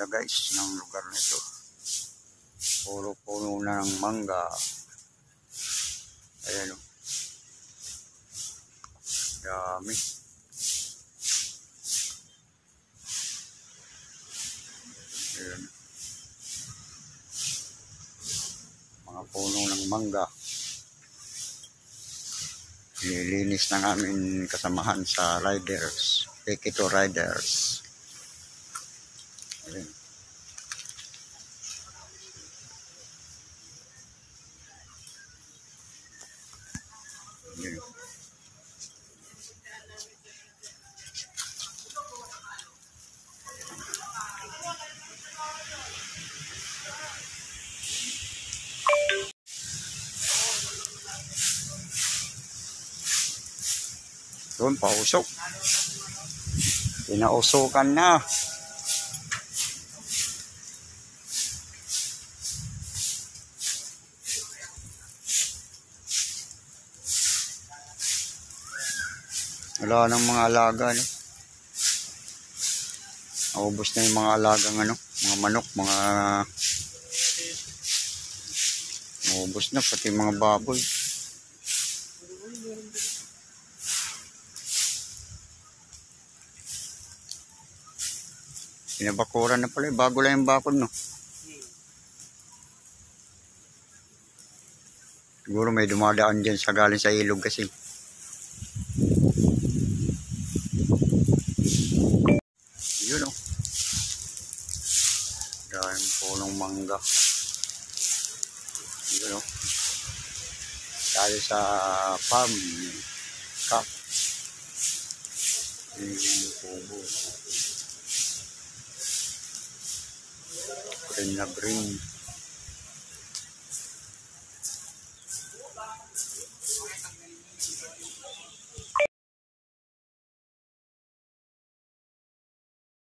guys ng lugar nito. Puro puno na ng mangga. Ayan o. Dami. Ayan. Mga puno ng mangga. Nilinis na namin kasamahan sa riders. Pekito riders. Ayan. Ayan. Doon, pausok. Pinausukan na. Wala nang mga alaga, no? Naubos na yung mga alagang, ano? Mga manok, mga... Naubos na, pati mga baboy. Pinabakuran na pala, bago lang yung bakod, no? Siguro may dumadaan dyan sa galing sa ilog kasi. Yun, no? Dahil punong mangga. Yun, no? Dahil sa farm cup. Yung pubo. Green na green.